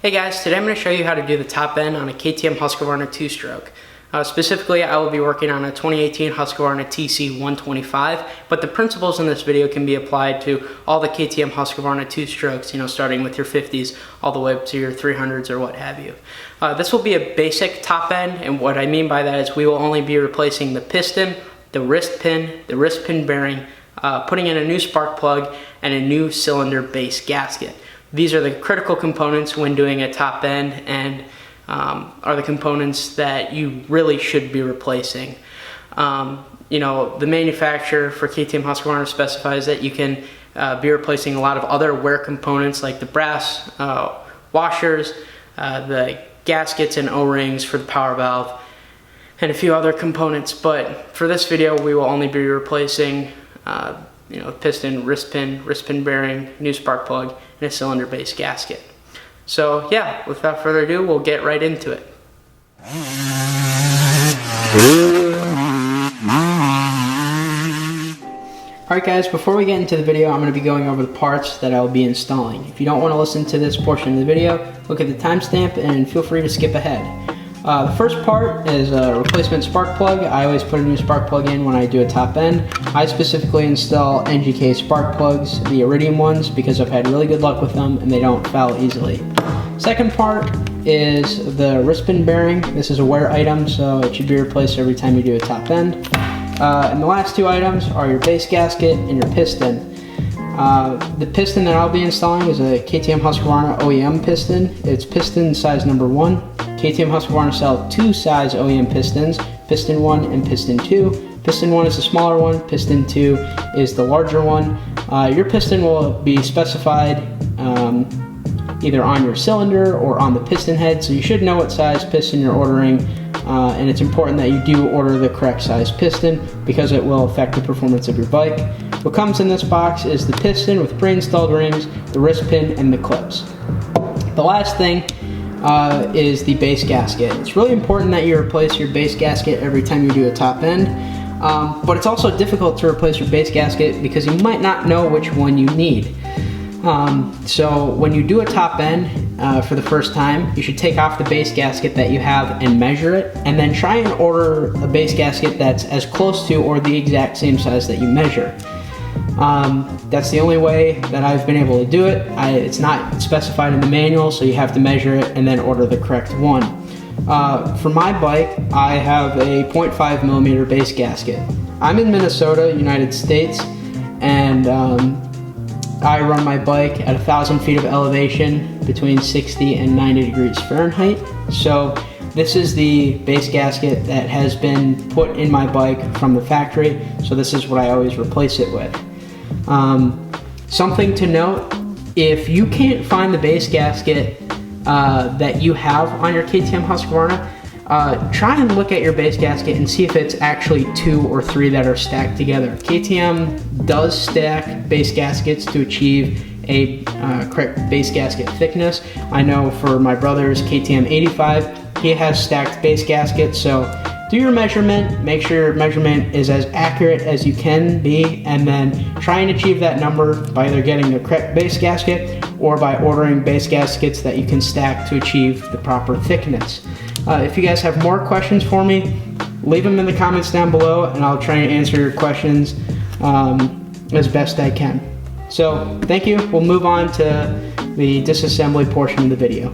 Hey guys, today I'm going to show you how to do the top end on a KTM Husqvarna 2-stroke. Specifically, I will be working on a 2018 Husqvarna TC 125, but the principles in this video can be applied to all the KTM Husqvarna 2-strokes, starting with your 50s all the way up to your 300s or what have you. This will be a basic top end, and what I mean by that is we will only be replacing the piston, the wrist pin bearing, putting in a new spark plug, and a new cylinder base gasket. These are the critical components when doing a top end and are the components that you really should be replacing. The manufacturer for KTM Husqvarna specifies that you can be replacing a lot of other wear components like the brass washers, the gaskets and O-rings for the power valve, and a few other components. But for this video, we will only be replacing piston, wrist pin bearing, new spark plug, and a cylinder base gasket. So yeah, without further ado, we'll get right into it. Alright guys, before we get into the video, I'm going to be going over the parts that I'll be installing. If you don't want to listen to this portion of the video, look at the timestamp and feel free to skip ahead. The first part is a replacement spark plug. I always put a new spark plug in when I do a top end. I specifically install NGK spark plugs, the iridium ones, because I've had really good luck with them and they don't foul easily. Second part is the wrist pin bearing. This is a wear item, so it should be replaced every time you do a top end. And the last two items are your base gasket and your piston. The piston that I'll be installing is a KTM Husqvarna OEM piston. It's piston size number 1. KTM Husqvarna sell 2 size OEM pistons, piston 1 and piston 2. Piston 1 is the smaller one, piston 2 is the larger one. Your piston will be specified either on your cylinder or on the piston head, so you should know what size piston you're ordering, and it's important that you do order the correct size piston because it will affect the performance of your bike. What comes in this box is the piston with pre-installed rings, the wrist pin, and the clips. The last thing is the base gasket. It's really important that you replace your base gasket every time you do a top end, but it's also difficult to replace your base gasket because you might not know which one you need. So when you do a top end for the first time, you should take off the base gasket that you have and measure it, and then try and order a base gasket that's as close to or the exact same size that you measure. That's the only way that I've been able to do it. It's not specified in the manual, so you have to measure it and then order the correct one. For my bike, I have a 0.5 millimeter base gasket. I'm in Minnesota, United States, and I run my bike at 1,000 feet of elevation between 60 and 90 degrees Fahrenheit. So this is the base gasket that has been put in my bike from the factory, so this is what I always replace it with. Something to note, if you can't find the base gasket that you have on your KTM Husqvarna, try and look at your base gasket and see if it's actually 2 or 3 that are stacked together. KTM does stack base gaskets to achieve a correct base gasket thickness. I know for my brother's KTM 85, he has stacked base gaskets, so do your measurement, make sure your measurement is as accurate as you can be, and then try and achieve that number by either getting the correct base gasket or by ordering base gaskets that you can stack to achieve the proper thickness. If you guys have more questions for me, leave them in the comments down below and I'll try and answer your questions as best I can. So thank you. We'll move on to the disassembly portion of the video.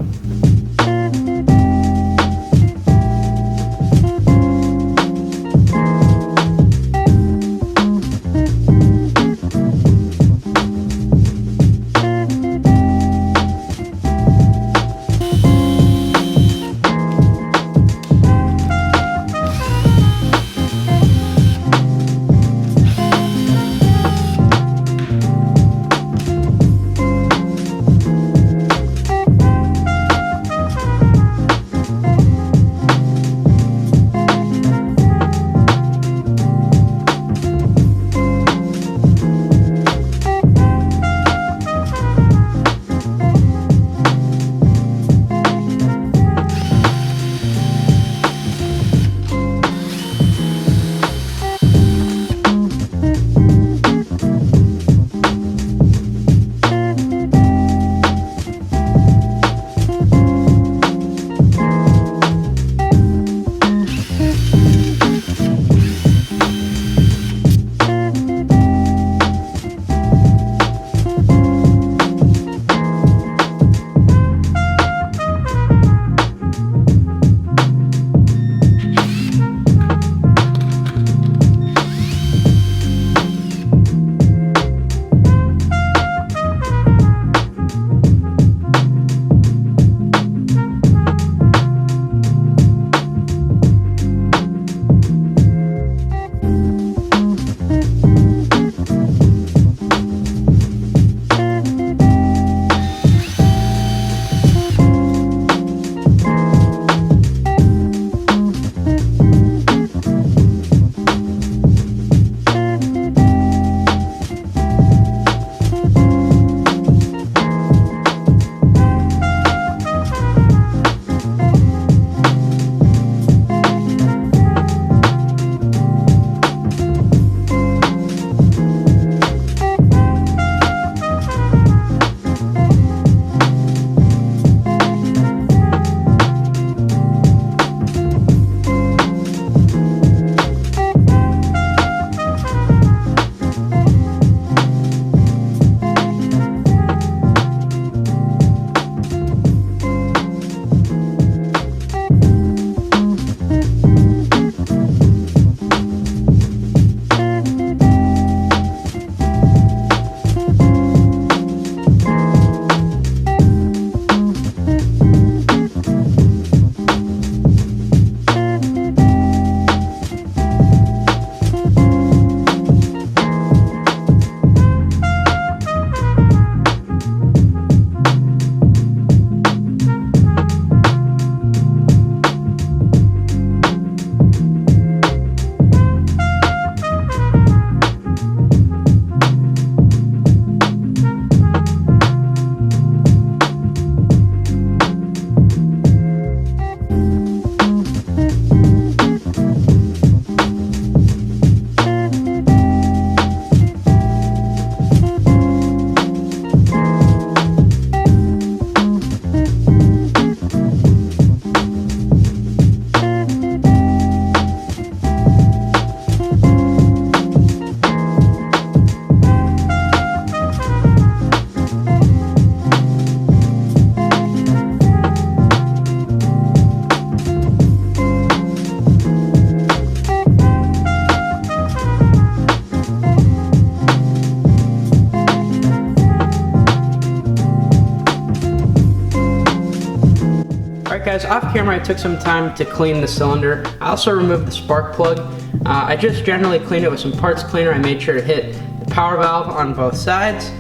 Alright guys, off camera I took some time to clean the cylinder. I also removed the spark plug. I just generally cleaned it with some parts cleaner. I made sure to hit the power valve on both sides,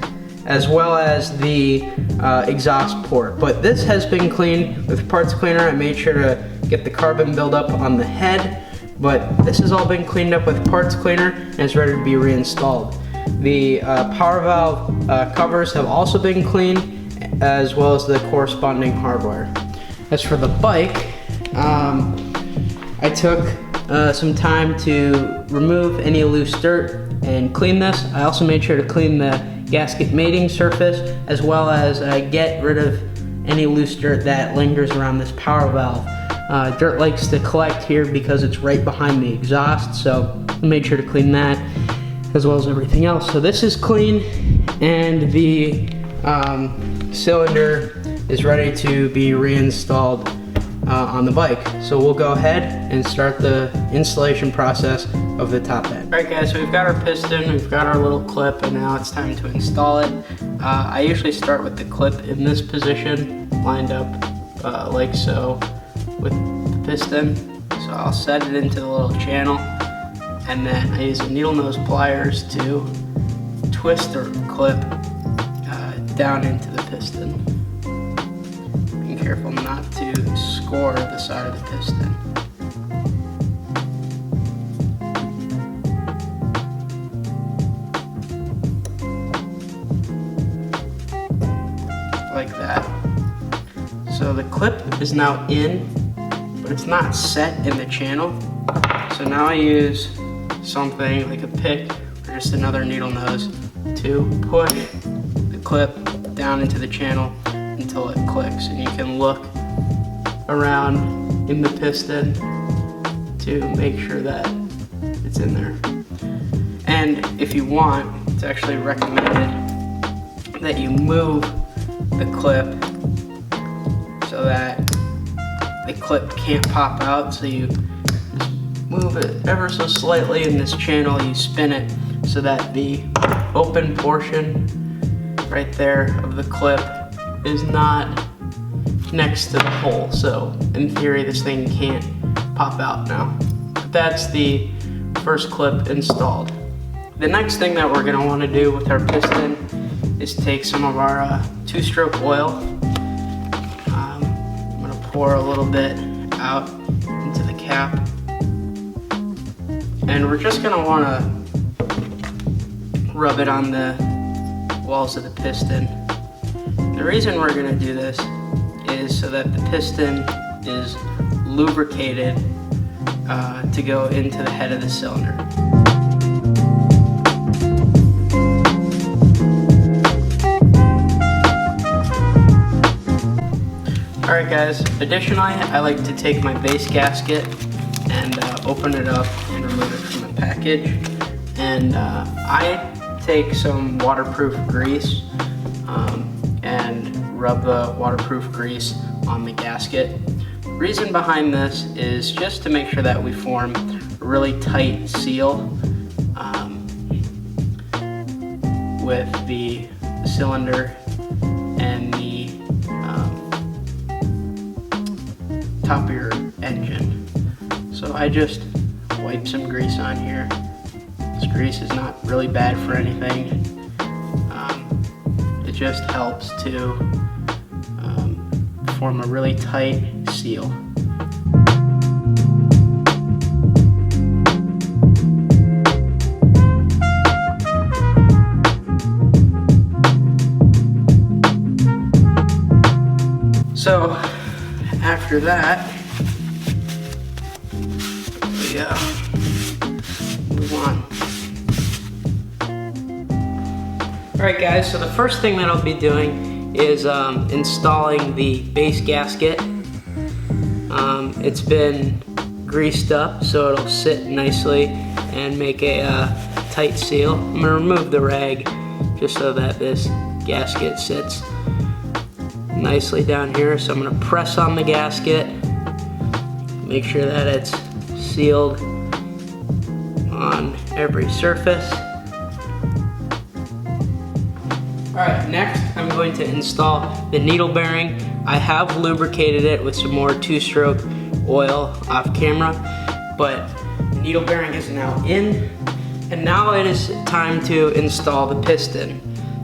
as well as the exhaust port. But this has been cleaned with parts cleaner. I made sure to get the carbon buildup on the head, but this has all been cleaned up with parts cleaner and it's ready to be reinstalled. The power valve covers have also been cleaned, as well as the corresponding hardware. As for the bike, I took some time to remove any loose dirt and clean this. I also made sure to clean the gasket mating surface, as well as get rid of any loose dirt that lingers around this power valve. Dirt likes to collect here because it's right behind the exhaust, so I made sure to clean that, as well as everything else. So this is clean, and the cylinder is ready to be reinstalled on the bike. So we'll go ahead and start the installation process of the top end. Alright guys, so we've got our piston, we've got our little clip, and now it's time to install it. I usually start with the clip in this position, lined up like so with the piston. So I'll set it into the little channel, and then I use the needle nose pliers to twist the clip down into the piston. Being careful not to score the side of the piston. Like that. So the clip is now in, but it's not set in the channel. So now I use something like a pick or just another needle nose to push the clip down into the channel until it clicks, and you can look around in the piston to make sure that it's in there. And if you want, it's actually recommended that you move the clip so that the clip can't pop out. So you just move it ever so slightly in this channel, you spin it so that the open portion right there of the clip is not next to the hole. So in theory this thing can't pop out now. But that's the first clip installed. The next thing that we're going to want to do with our piston is take some of our two-stroke oil. I'm going to pour a little bit out into the cap, and we're just going to want to rub it on the walls of the piston. The reason we're going to do this is so that the piston is lubricated to go into the head of the cylinder. Alright guys, additionally I like to take my base gasket and open it up and remove it from the package. And I take some waterproof grease and rub the waterproof grease on the gasket. Reason behind this is just to make sure that we form a really tight seal with the cylinder and the top of your engine. So I just wipe some grease on here. This grease is not really bad for anything. It just helps to form a really tight seal. So after that, we move on. Alright guys, so the first thing that I'll be doing is installing the base gasket. It's been greased up so it'll sit nicely and make a tight seal. I'm going to remove the rag just so that this gasket sits nicely down here. So I'm going to press on the gasket, make sure that it's sealed on every surface. Alright, next I'm going to install the needle bearing I have lubricated it with some more 2-stroke oil off camera, but the needle bearing is now in, and now it is time to install the piston.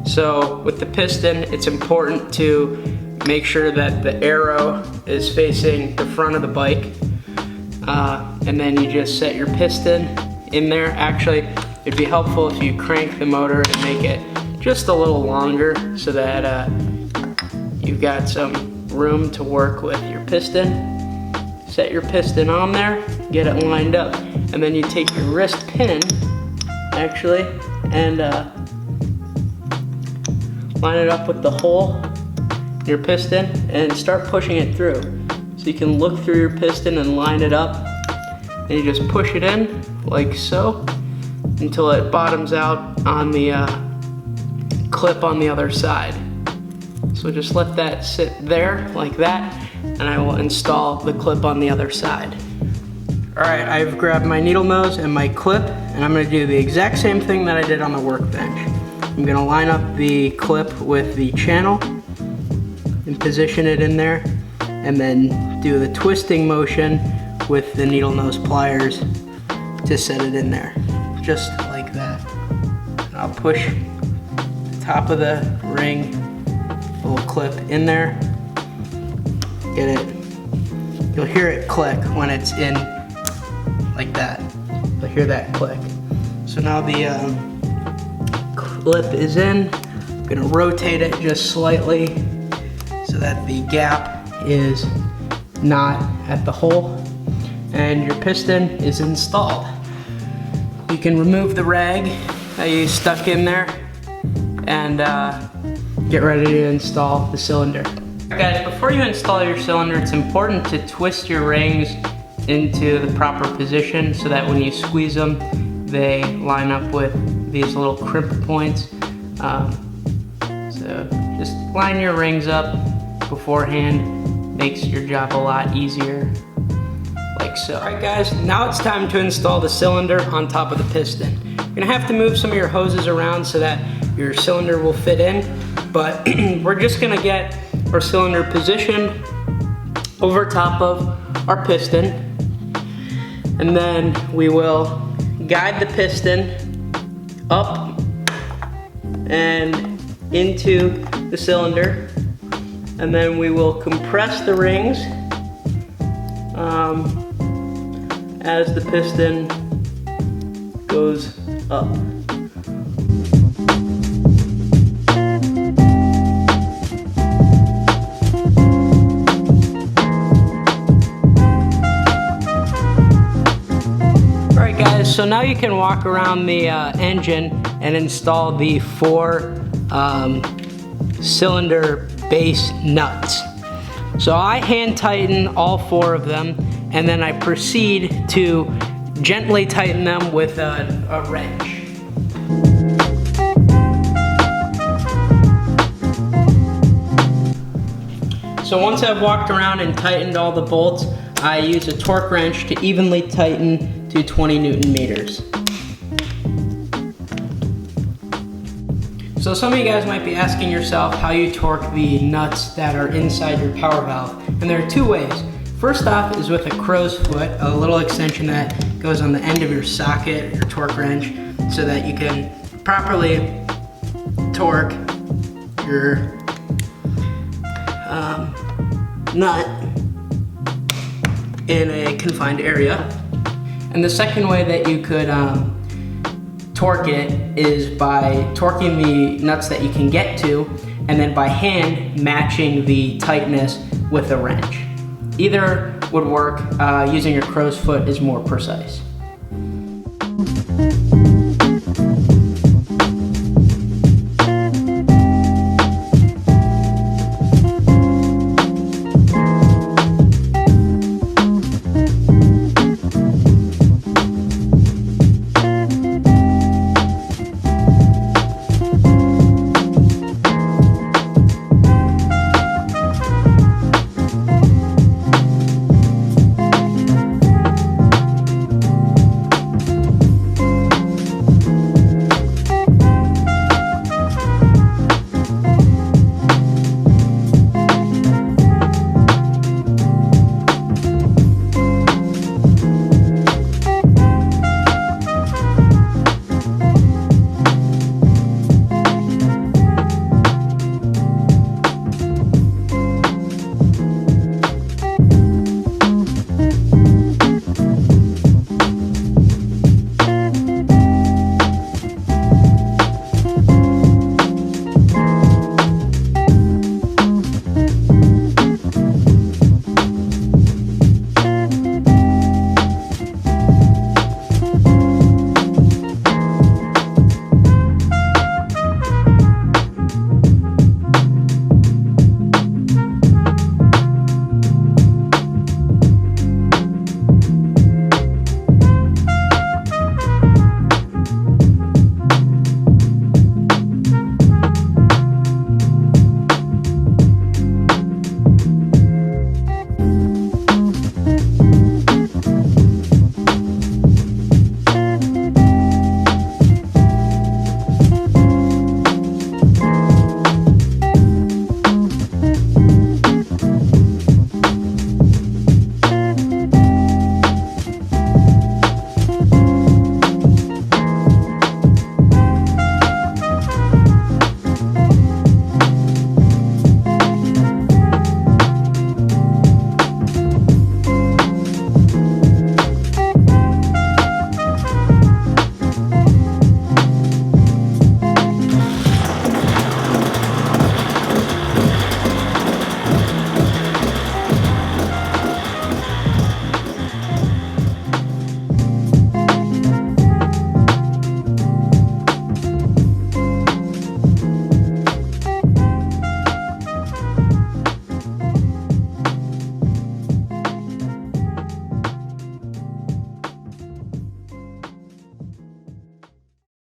So with the piston, it's important to make sure that the arrow is facing the front of the bike, and then you just set your piston in there. Actually, it'd be helpful if you crank the motor and make it just a little longer so that you've got some room to work with your piston. Set your piston on there, get it lined up, and then you take your wrist pin, actually, and line it up with the hole in your piston and start pushing it through. So you can look through your piston and line it up, and you just push it in like so until it bottoms out on the clip on the other side. So just let that sit there like that, and I will install the clip on the other side. Alright, I've grabbed my needle nose and my clip, and I'm going to do the exact same thing that I did on the workbench. I'm going to line up the clip with the channel and position it in there, and then do the twisting motion with the needle nose pliers to set it in there, just like that. And I'll push the top of the ring, little clip in there, get it. You'll hear it click when it's in like that. You'll hear that click. So now the clip is in. I'm gonna rotate it just slightly so that the gap is not at the hole, and your piston is installed. You can remove the rag that you stuck in there and get ready to install the cylinder. Guys, before you install your cylinder, it's important to twist your rings into the proper position so that when you squeeze them, they line up with these little crimp points. So just line your rings up beforehand, makes your job a lot easier, like so. Alright guys, now it's time to install the cylinder on top of the piston. You're gonna have to move some of your hoses around so that your cylinder will fit in, but we're just gonna get our cylinder positioned over top of our piston, and then we will guide the piston up and into the cylinder, and then we will compress the rings as the piston goes up. Alright guys, so now you can walk around the engine and install the 4 cylinder base nuts. So I hand tighten all 4 of them, and then I proceed to gently tighten them with a wrench. So once I've walked around and tightened all the bolts, I use a torque wrench to evenly tighten to 20 Newton meters. So some of you guys might be asking yourself how you torque the nuts that are inside your power valve, and there are 2 ways. First off is with a crow's foot, a little extension that goes on the end of your socket, your torque wrench, so that you can properly torque your nut in a confined area. And the second way that you could torque it is by torquing the nuts that you can get to, and then by hand matching the tightness with a wrench. Either would work. Using your crow's foot is more precise.